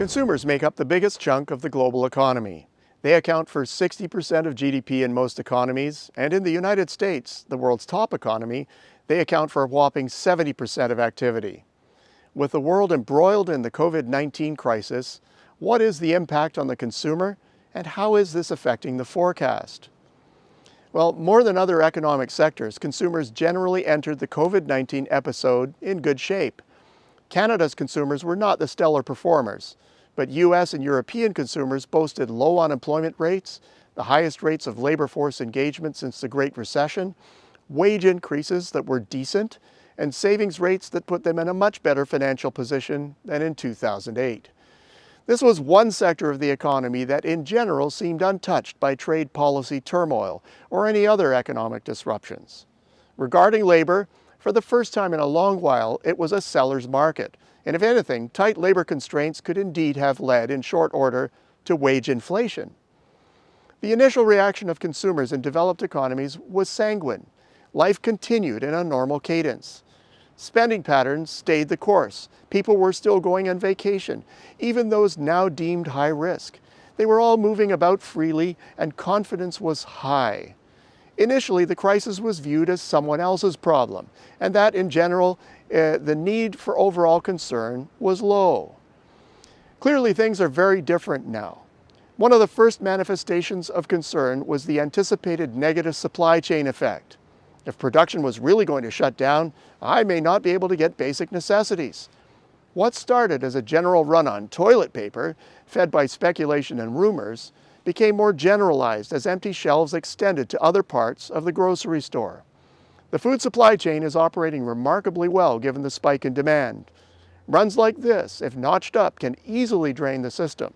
Consumers make up the biggest chunk of the global economy. They account for 60% of GDP in most economies, and in the United States, the world's top economy, they account for a whopping 70% of activity. With the world embroiled in the COVID-19 crisis, what is the impact on the consumer, and how is this affecting the forecast? Well, more than other economic sectors, consumers generally entered the COVID-19 episode in good shape. Canada's consumers were not the stellar performers, but US and European consumers boasted low unemployment rates, the highest rates of labor force engagement since the Great Recession, wage increases that were decent, and savings rates that put them in a much better financial position than in 2008. This was one sector of the economy that in general seemed untouched by trade policy turmoil or any other economic disruptions. Regarding labor, for the first time in a long while, it was a seller's market. And if anything, tight labor constraints could indeed have led in short order to wage inflation. The initial reaction of consumers in developed economies was sanguine. Life continued in a normal cadence. Spending patterns stayed the course. People were still going on vacation, even those now deemed high risk. They were all moving about freely, and confidence was high. Initially, the crisis was viewed as someone else's problem, and that in general, the need for overall concern was low. Clearly, things are very different now. One of the first manifestations of concern was the anticipated negative supply chain effect. If production was really going to shut down, I may not be able to get basic necessities. What started as a general run on toilet paper, fed by speculation and rumors, became more generalized as empty shelves extended to other parts of the grocery store. The food supply chain is operating remarkably well given the spike in demand. Runs like this, if notched up, can easily drain the system.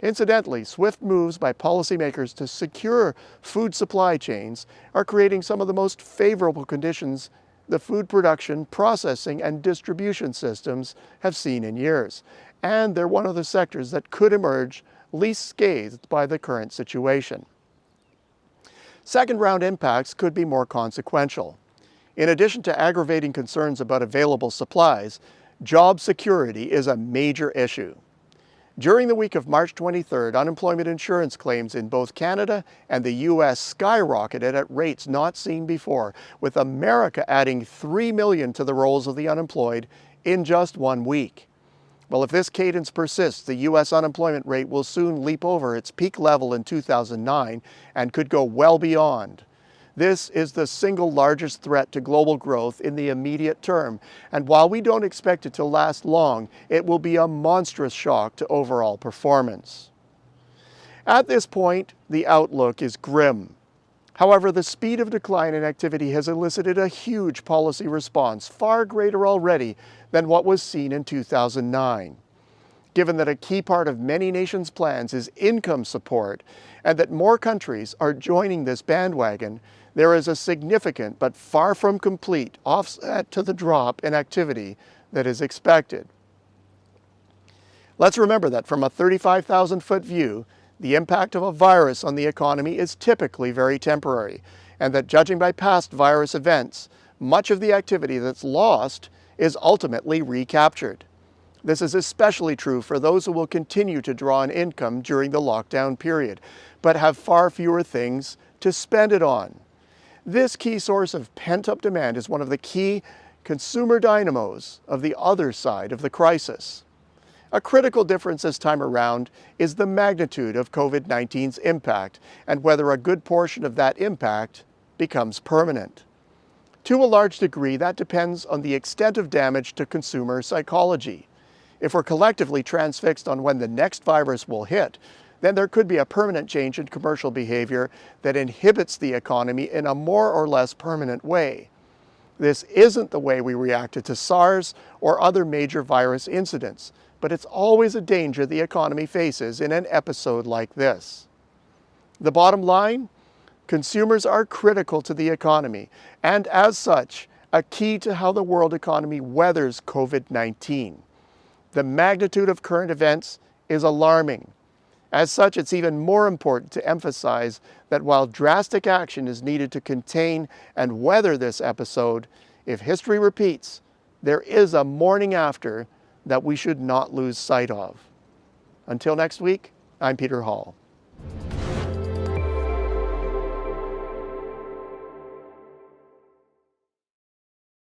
Incidentally, swift moves by policymakers to secure food supply chains are creating some of the most favorable conditions the food production, processing, and distribution systems have seen in years. And they're one of the sectors that could emerge least scathed by the current situation. Second-round impacts could be more consequential. In addition to aggravating concerns about available supplies, job security is a major issue. During the week of March 23rd, unemployment insurance claims in both Canada and the US skyrocketed at rates not seen before, with America adding 3 million to the rolls of the unemployed in just 1 week. Well, if this cadence persists, the U.S. unemployment rate will soon leap over its peak level in 2009 and could go well beyond. This is the single largest threat to global growth in the immediate term, and while we don't expect it to last long, it will be a monstrous shock to overall performance. At this point, the outlook is grim. However, the speed of decline in activity has elicited a huge policy response, far greater already than what was seen in 2009. Given that a key part of many nations' plans is income support, and that more countries are joining this bandwagon, there is a significant but far from complete offset to the drop in activity that is expected. Let's remember that from a 35,000-foot view, the impact of a virus on the economy is typically very temporary, and that judging by past virus events, much of the activity that's lost is ultimately recaptured. This is especially true for those who will continue to draw on income during the lockdown period, but have far fewer things to spend it on. This key source of pent-up demand is one of the key consumer dynamos of the other side of the crisis. A critical difference this time around is the magnitude of COVID-19's impact and whether a good portion of that impact becomes permanent. To a large degree, that depends on the extent of damage to consumer psychology. If we're collectively transfixed on when the next virus will hit, then there could be a permanent change in commercial behavior that inhibits the economy in a more or less permanent way. This isn't the way we reacted to SARS or other major virus incidents, but it's always a danger the economy faces in an episode like this. The bottom line? Consumers are critical to the economy, and as such, a key to how the world economy weathers COVID-19. The magnitude of current events is alarming. As such, it's even more important to emphasize that while drastic action is needed to contain and weather this episode, if history repeats, there is a morning after that we should not lose sight of. Until next week, I'm Peter Hall.